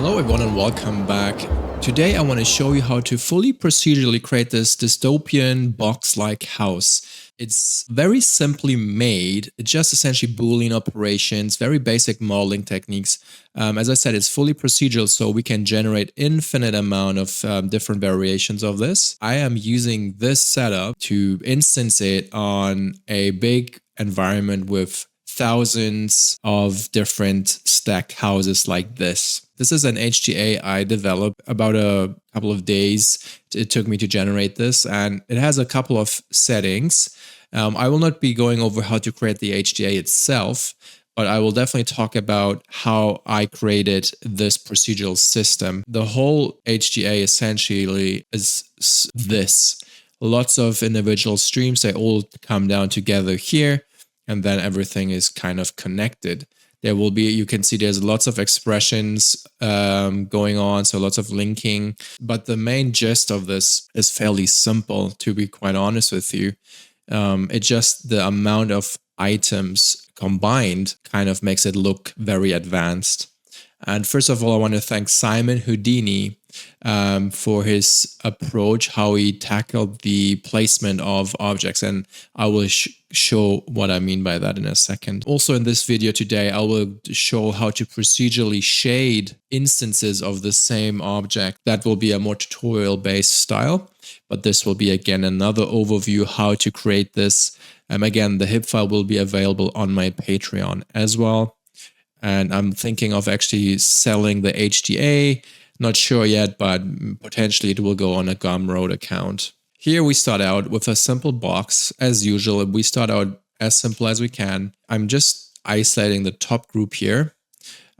Hello everyone and welcome back. Today I want to show you how to fully procedurally create this dystopian box-like house. It's very simply made, it's just essentially boolean operations, very basic modeling techniques. As I said, it's fully procedural, so we can generate infinite amount of different variations of this. I am using this setup to instance it on a big environment with thousands of different stacked houses like this. This is an HDA I developed about a couple of days. It took me to generate this, and it has a couple of settings. I will not be going over how to create the HDA itself, but I will definitely talk about how I created this procedural system. The whole HDA essentially is this. Lots of individual streams, they all come down together here, and then everything is kind of connected. There will be, you can see there's lots of expressions going on, so lots of linking. But the main gist of this is fairly simple, to be quite honest with you. It's just the amount of items combined kind of makes it look very advanced. And first of all, I want to thank Simon Houdini for his approach, how he tackled the placement of objects, and I will show what I mean by that in a second. Also in this video today, I will show how to procedurally shade instances of the same object. That will be a more tutorial-based style, but this will be again another overview how to create this. Again, the HIP file will be available on my Patreon as well. And I'm thinking of actually selling the HDA. Not sure yet, but potentially it will go on a Gumroad account. Here we start out with a simple box. As usual, we start out as simple as we can. I'm just isolating the top group here.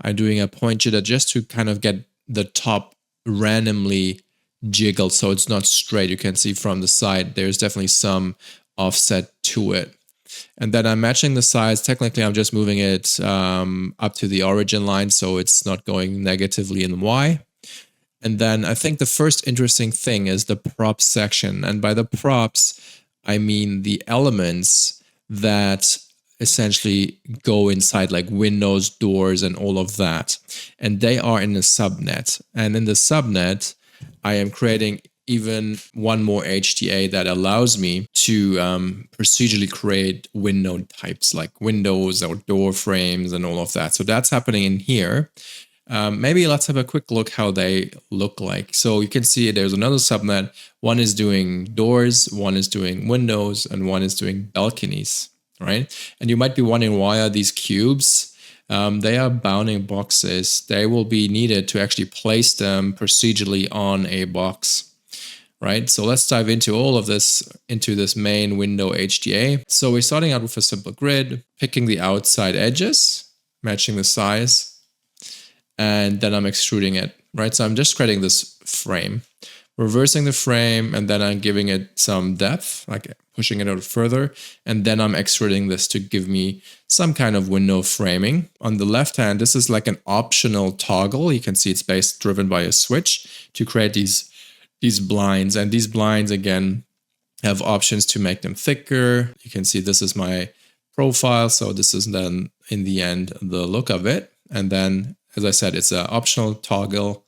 I'm doing a point jitter just to kind of get the top randomly jiggled so it's not straight. You can see from the side, there's definitely some offset to it. And then I'm matching the size. Technically, I'm just moving it up to the origin line, so it's not going negatively in Y. And then I think the first interesting thing is the props section. And by the props, I mean the elements that essentially go inside, like windows, doors, and all of that. And they are in a subnet. And in the subnet, I am creating even one more HDA that allows me to procedurally create window types like windows or door frames and all of that. So that's happening in here. Maybe let's have a quick look how they look like. So you can see there's another subnet. One is doing doors, one is doing windows, and one is doing balconies, right? And you might be wondering, why are these cubes? They are bounding boxes. They will be needed to actually place them procedurally on a box. Right, so let's dive into all of this, into this main window HDA. So we're starting out with a simple grid, picking the outside edges, matching the size, and then I'm extruding it, right? So I'm just creating this frame, reversing the frame, and then I'm giving it some depth, like pushing it out further, and then I'm extruding this to give me some kind of window framing. On the left hand, this is like an optional toggle. You can see it's driven by a switch to create these blinds, and these blinds again have options to make them thicker. You can see this is my profile, so this is then in the end the look of it. And then, as I said, it's an optional toggle.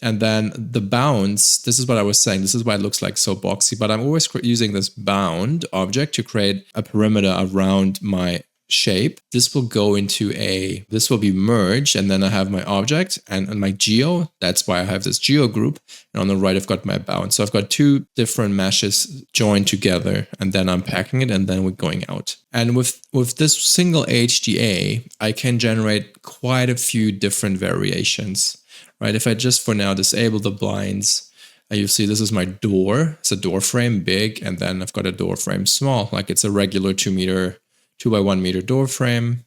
And then the bounds, this is what I was saying, this is why it looks like so boxy, but I'm always using this bound object to create a perimeter around my shape. This will go into this will be merged, and then I have my object and my geo. That's why I have this geo group, and on the right I've got my bound. So I've got two different meshes joined together, and then I'm packing it, and then we're going out. And with this single HDA, I can generate quite a few different variations, right? If I just for now disable the blinds, you see this is my door. It's a door frame big, and then I've got a door frame small, like it's a regular 2 by 1 meter door frame.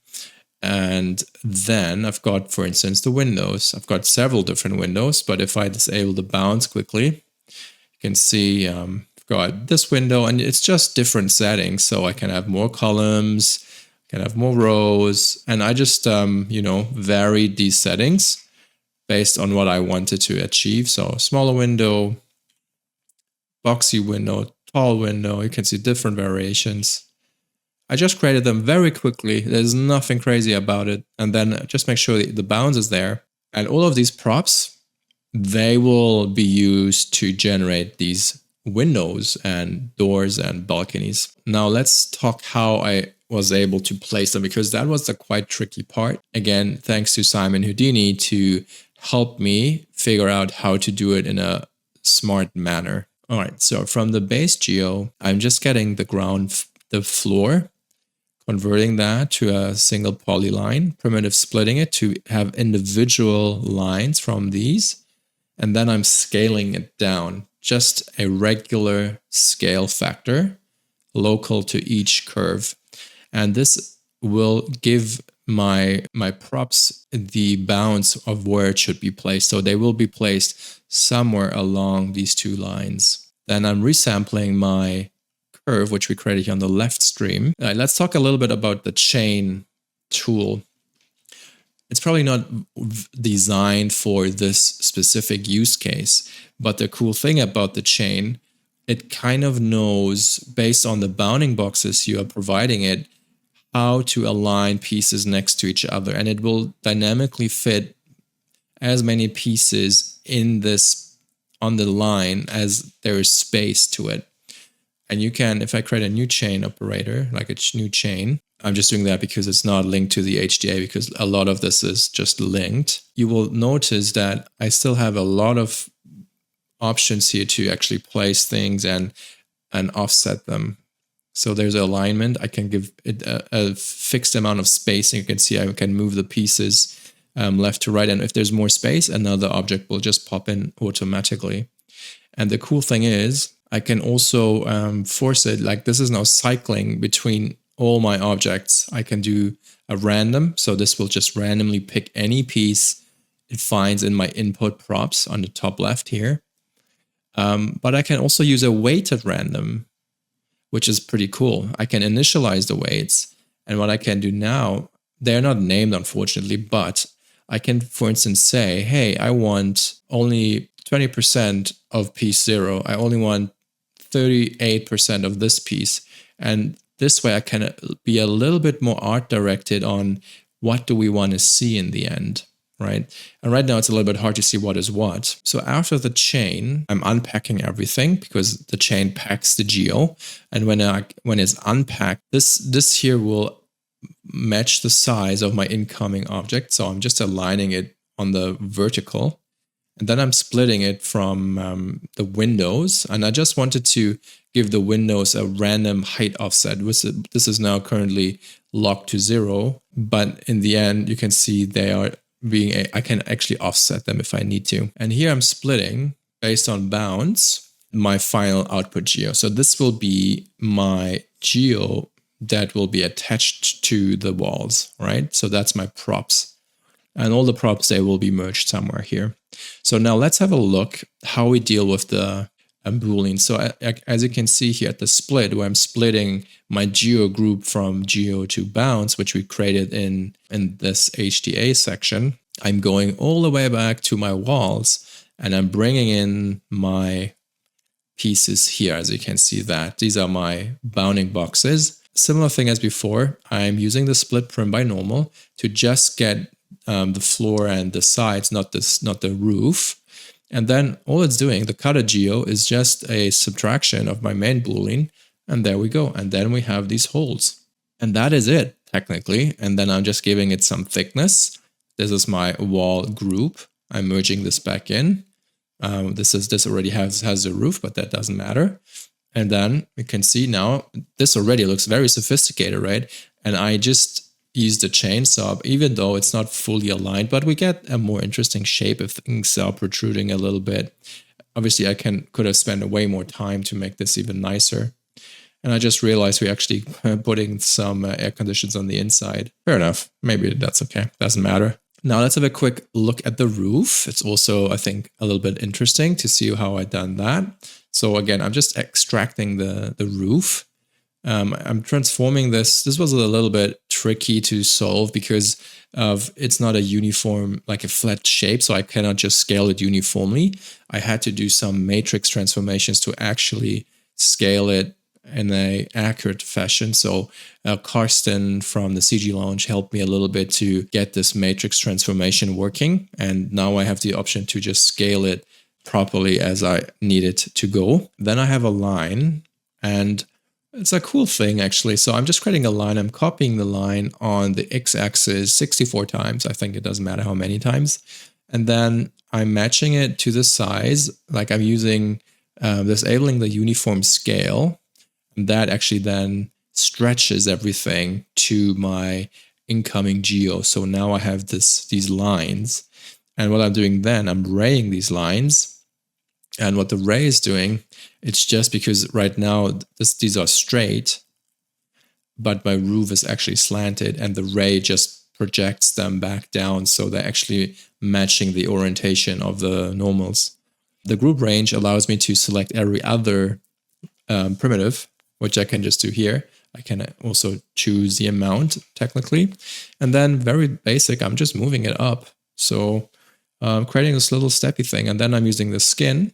And then I've got, for instance, the windows. I've got several different windows, but if I disable the bounds quickly, you can see I've got this window, and it's just different settings. So I can have more columns, can have more rows, and I just, varied these settings based on what I wanted to achieve. So smaller window, boxy window, tall window, you can see different variations. I just created them very quickly. There's nothing crazy about it. And then just make sure the bounds is there. And all of these props, they will be used to generate these windows and doors and balconies. Now let's talk how I was able to place them, because that was the quite tricky part. Again, thanks to Simon Houdini to help me figure out how to do it in a smart manner. All right, so from the base geo, I'm just getting the floor, converting that to a single polyline, primitive splitting it to have individual lines from these, and then I'm scaling it down, just a regular scale factor local to each curve. And this will give my props the bounds of where it should be placed. So they will be placed somewhere along these two lines. Then I'm resampling my curve, which we created on the left stream. Let's talk a little bit about the chain tool. It's probably not designed for this specific use case, but the cool thing about the chain, it kind of knows, based on the bounding boxes you are providing it, how to align pieces next to each other, and it will dynamically fit as many pieces in this on the line as there is space to it. And you can, if I create a new chain operator, like a new chain, I'm just doing that because it's not linked to the HDA, because a lot of this is just linked. You will notice that I still have a lot of options here to actually place things and offset them. So there's alignment. I can give it a fixed amount of space, and you can see I can move the pieces left to right. And if there's more space, another object will just pop in automatically. And the cool thing is I can also force it, like this is now cycling between all my objects. I can do a random. So this will just randomly pick any piece it finds in my input props on the top left here. But I can also use a weighted random, which is pretty cool. I can initialize the weights. And what I can do now, they're not named, unfortunately, but I can, for instance, say, hey, I want only 20% of piece 0. I only want 38% of this piece. And this way I can be a little bit more art directed on what do we want to see in the end, right? And right now it's a little bit hard to see what is what. So after the chain, I'm unpacking everything because the chain packs the geo. And when it's unpacked, this here will match the size of my incoming object. So I'm just aligning it on the vertical. And then I'm splitting it from the windows. And I just wanted to give the windows a random height offset. This is now currently locked to 0. But in the end, you can see they are I can actually offset them if I need to. And here I'm splitting based on bounds my final output geo. So this will be my geo that will be attached to the walls, right? So that's my props. And all the props, they will be merged somewhere here. So now let's have a look how we deal with the boolean. So as you can see here at the split, where I'm splitting my geo group from geo to bounds, which we created in this HDA section, I'm going all the way back to my walls and I'm bringing in my pieces here. As you can see that these are my bounding boxes. Similar thing as before, I'm using the split prim by normal to just get the floor and the sides, not the roof. And then all it's doing, the cutter geo, is just a subtraction of my main boolean. And there we go. And then we have these holes. And that is it, technically. And then I'm just giving it some thickness. This is my wall group. I'm merging this back in. This already has a roof, but that doesn't matter. And then you can see now, this already looks very sophisticated, right? And I just use the chainsaw, even though it's not fully aligned, but we get a more interesting shape if things are protruding a little bit. Obviously, I could have spent way more time to make this even nicer. And I just realized we're actually putting some air conditions on the inside. Fair enough. Maybe that's okay. Doesn't matter. Now let's have a quick look at the roof. It's also, I think, a little bit interesting to see how I've done that. So again, I'm just extracting the roof. I'm transforming this. This was a little bit tricky to solve because it's not a uniform, like a flat shape, so I cannot just scale it uniformly. I had to do some matrix transformations to actually scale it in a accurate fashion. So Karsten from the CG Lounge helped me a little bit to get this matrix transformation working. And now I have the option to just scale it properly as I need it to go. Then I have a line, and it's a cool thing actually. So I'm just creating a line. I'm copying the line on the x-axis 64 times. I think it doesn't matter how many times. And then I'm matching it to the size. Like I'm using disabling the uniform scale. And that actually then stretches everything to my incoming geo. So now I have these lines. And what I'm doing then, I'm raying these lines. And what the ray is doing, it's just because right now these are straight, but my roof is actually slanted, and the ray just projects them back down. So they're actually matching the orientation of the normals. The group range allows me to select every other primitive, which I can just do here. I can also choose the amount technically. And then very basic, I'm just moving it up. So I'm creating this little steppy thing, and then I'm using the skin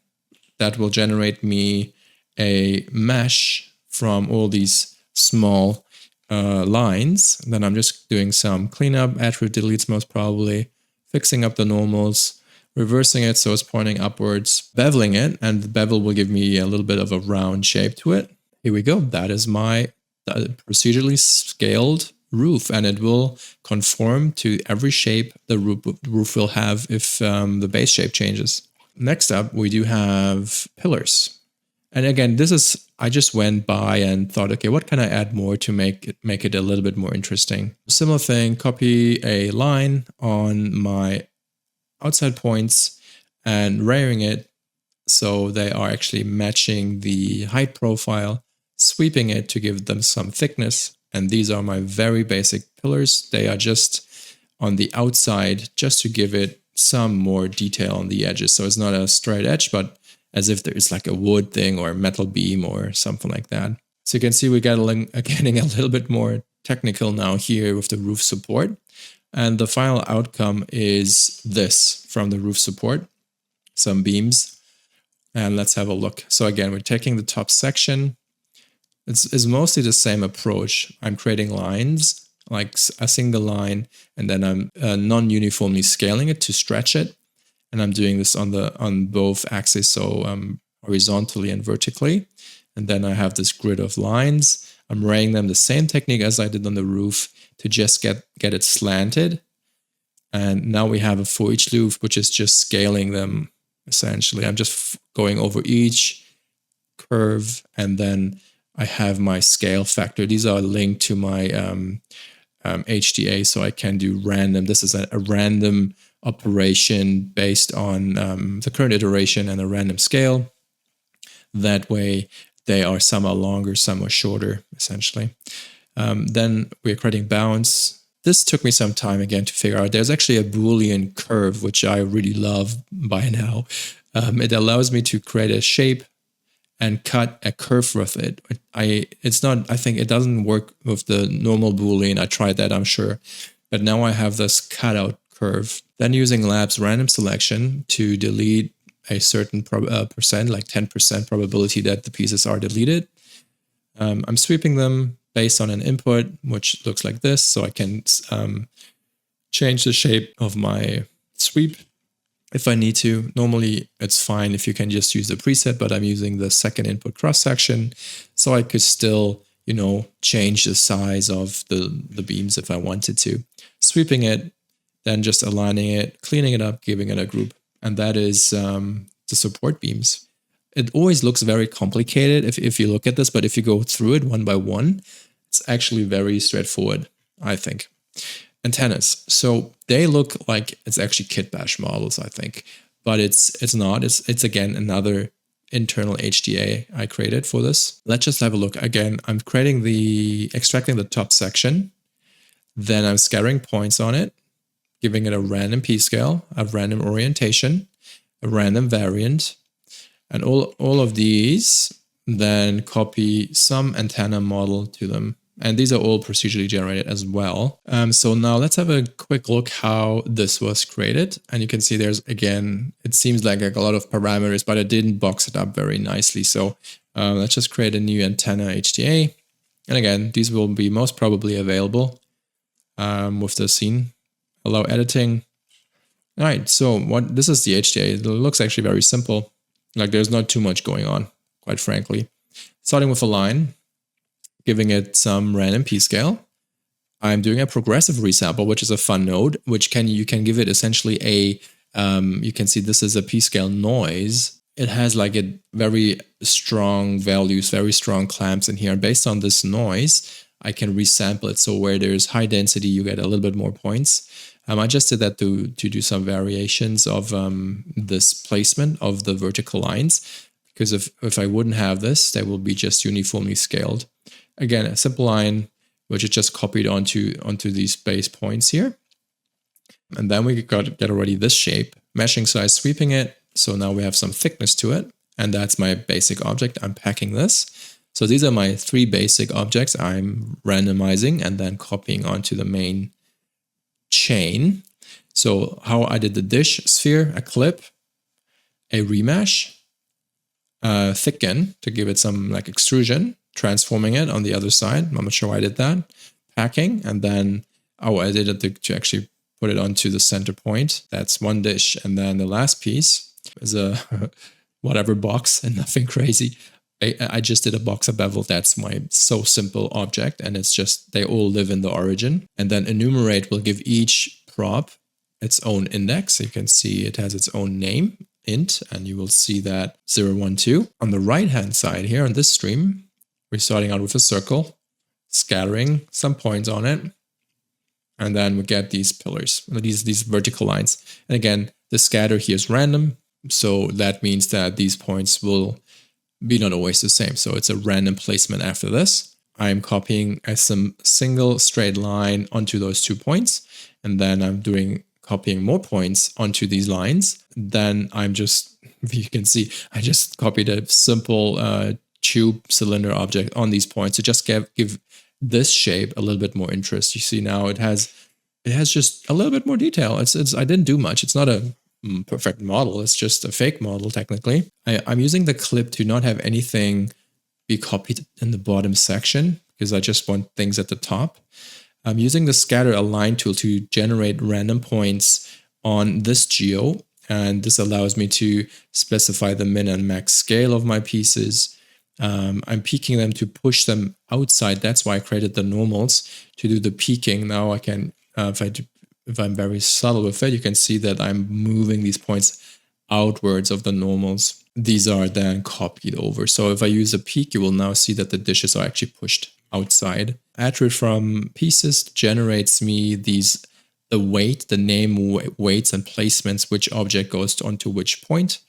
that will generate me a mesh from all these small lines. And then I'm just doing some cleanup, attribute deletes most probably, fixing up the normals, reversing it so it's pointing upwards, beveling it, and the bevel will give me a little bit of a round shape to it. Here we go. That is my procedurally scaled roof, and it will conform to every shape the roof will have if the base shape changes. Next up, we do have pillars. And again, I just went by and thought, okay, what can I add more to make it a little bit more interesting? Similar thing, copy a line on my outside points and raying it so they are actually matching the height profile, sweeping it to give them some thickness. And these are my very basic pillars. They are just on the outside just to give it some more detail on the edges. So it's not a straight edge, but as if there is like a wood thing or a metal beam or something like that. So you can see we getting a little bit more technical now here with the roof support. And the final outcome is this from the roof support, some beams. And let's have a look. So again, we're taking the top section. It's mostly the same approach. I'm creating lines, like a single line, and then I'm non-uniformly scaling it to stretch it. And I'm doing this on both axes, so horizontally and vertically. And then I have this grid of lines. I'm raying them the same technique as I did on the roof to just get it slanted. And now we have a for each loop, which is just scaling them essentially. I'm just going over each curve, and then I have my scale factor. These are linked to my HDA, so I can do random. This is a random operation based on the current iteration and a random scale. That way some are longer, some are shorter, essentially. Then we're creating bounds. This took me some time again to figure out. There's actually a boolean curve, which I really love by now. It allows me to create a shape and cut a curve with it. I think it doesn't work with the normal boolean. I tried that, I'm sure. But now I have this cutout curve. Then using labs random selection to delete a certain percent, like 10% probability that the pieces are deleted. I'm sweeping them based on an input, which looks like this. So I can change the shape of my sweep if I need to. Normally, it's fine if you can just use the preset, but I'm using the second input cross-section. So I could still, change the size of the beams if I wanted to. Sweeping it, then just aligning it, cleaning it up, giving it a group. And that is the support beams. It always looks very complicated if you look at this, but if you go through it one by one, it's actually very straightforward, I think. Antennas. So they look like it's actually kit bash models, I think, but it's not. It's again another internal HDA I created for this. Let's just have a look. Again, I'm extracting the top section, then I'm scattering points on it, giving it a random p-scale, a random orientation, a random variant, and all of these then copy some antenna model to them. And these are all procedurally generated as well. So now let's have a quick look how this was created. And you can see it seems like a lot of parameters, but I didn't box it up very nicely. So Let's just create a new antenna HTA. And again, these will be most probably available with the scene. Allow editing. All right, so this is the HTA. It looks actually very simple. Like there's not too much going on, quite frankly. Starting with a line, giving it some random p-scale. I'm doing a progressive resample, which is a fun node, which you can give it essentially a, you can see this is a p-scale noise. It has like a very strong values, very strong clamps in here. And based on this noise, I can resample it. So where there's high density, you get a little bit more points. I just did that to do some variations of this placement of the vertical lines, because if I wouldn't have this, they will be just uniformly scaled. Again, a simple line, which is just copied onto these base points here. And then we get already this shape, meshing size, sweeping it. So now we have some thickness to it. And that's my basic object. I'm packing this. So these are my 3 basic objects I'm randomizing and then copying onto the main chain. So how I did the dish sphere, a clip, a remesh, thicken to give it some like extrusion, transforming it on the other side. I'm not sure why I did that. Packing, and then, I did it to actually put it onto the center point. That's one dish. And then the last piece is a whatever box and nothing crazy. I just did a boxer bevel. That's my so simple object. And it's just, they all live in the origin. And then enumerate will give each prop its own index. So you can see it has its own name, int, and you will see that 0, 1, 2. On the right-hand side here on this stream, we're starting out with a circle, scattering some points on it. And then we get these pillars, these vertical lines. And again, the scatter here is random. So that means that these points will be not always the same. So it's a random placement after this. I'm copying a single straight line onto those 2 points. And then I'm copying more points onto these lines. Then I'm just, you can see, I just copied a simple tube cylinder object on these points to just give this shape a little bit more interest. You see now it has just a little bit more detail. I didn't do much. It's not a perfect model. It's just a fake model technically. I'm using the clip to not have anything be copied in the bottom section because I just want things at the top. I'm using the scatter align tool to generate random points on this geo, and this allows me to specify the min and max scale of my pieces. I'm peaking them to push them outside. That's why I created the normals to do the peaking. Now I can, if I'm very subtle with it, you can see that I'm moving these points outwards of the normals. These are then copied over. So if I use a peak, you will now see that the dishes are actually pushed outside. Attribute from pieces generates me the weight, the name, weights, and placements, which object goes onto which point.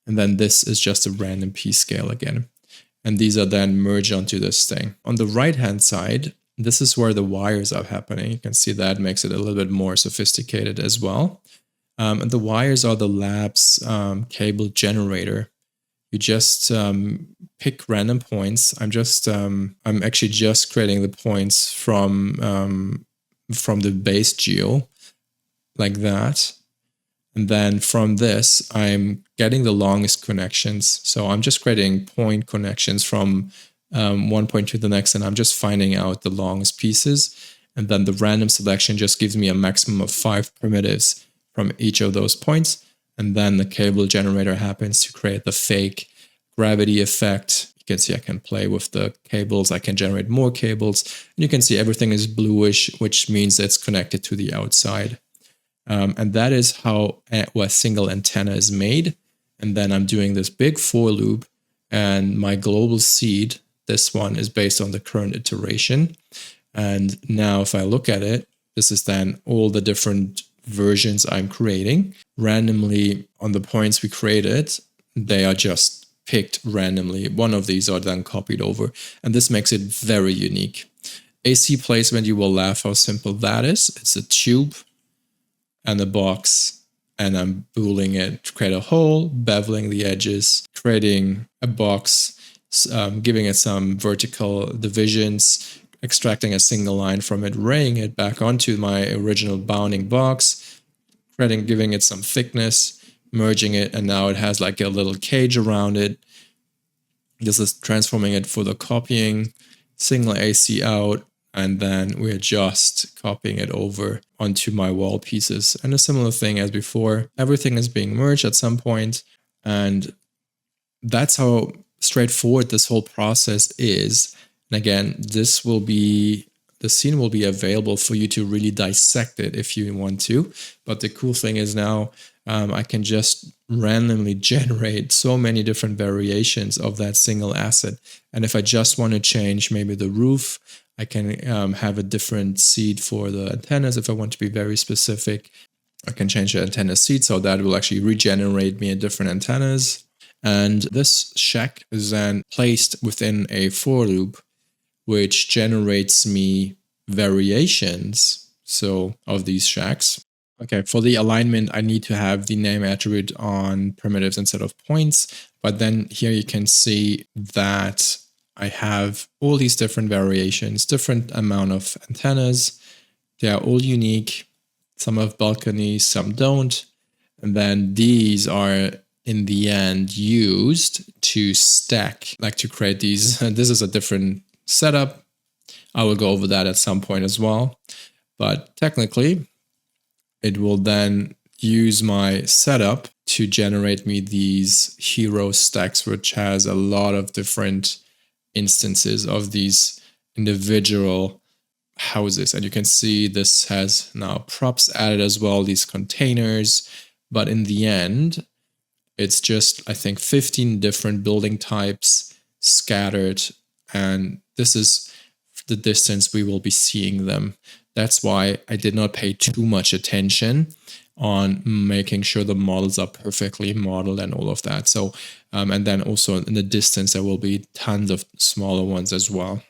And then this is just a random piece scale again. And these are then merged onto this thing. On the right-hand side, this is where the wires are happening. You can see that makes it a little bit more sophisticated as well. And the wires are the lab's cable generator. You just pick random points. I'm actually just creating the points from the base geo, like that. And then from this, I'm getting the longest connections. So I'm just creating point connections from one point to the next, and I'm just finding out the longest pieces. And then the random selection just gives me a maximum of 5 primitives from each of those points. And then the cable generator happens to create the fake gravity effect. You can see I can play with the cables. I can generate more cables. And you can see everything is bluish, which means it's connected to the outside. And that is how a single antenna is made. And then I'm doing this big for loop, and my global seed, this one is based on the current iteration. And now if I look at it, this is then all the different versions I'm creating. Randomly on the points we created, they are just picked randomly. One of these are then copied over. And this makes it very unique. AC placement, you will laugh how simple that is. It's a tube and a box, and I'm booleaning it to create a hole, beveling the edges, creating a box, giving it some vertical divisions, extracting a single line from it, raying it back onto my original bounding box, giving it some thickness, merging it, and now it has like a little cage around it. This is transforming it for the copying, single AC out, and then we're just copying it over onto my wall pieces. And a similar thing as before, everything is being merged at some point, and that's how straightforward this whole process is. And again, the scene will be available for you to really dissect it if you want to. But the cool thing is now I can just randomly generate so many different variations of that single asset. And if I just want to change maybe the roof, I can have a different seed for the antennas. If I want to be very specific, I can change the antenna seed, so that will actually regenerate me different antennas. And this shack is then placed within a for loop, which generates me variations of these shacks. Okay, for the alignment, I need to have the name attribute on primitives instead of points. But then here you can see that I have all these different variations, different amount of antennas. They are all unique. Some have balconies, some don't. And then these are in the end used to stack, like to create these. This is a different setup. I will go over that at some point as well. But technically, it will then use my setup to generate me these hero stacks, which has a lot of different instances of these individual houses. And you can see this has now props added as well, these containers. But in the end, it's just, I think, 15 different building types scattered. And this is the distance we will be seeing them. That's why I did not pay too much attention on making sure the models are perfectly modeled and all of that. So, and then also in the distance, there will be tons of smaller ones as well.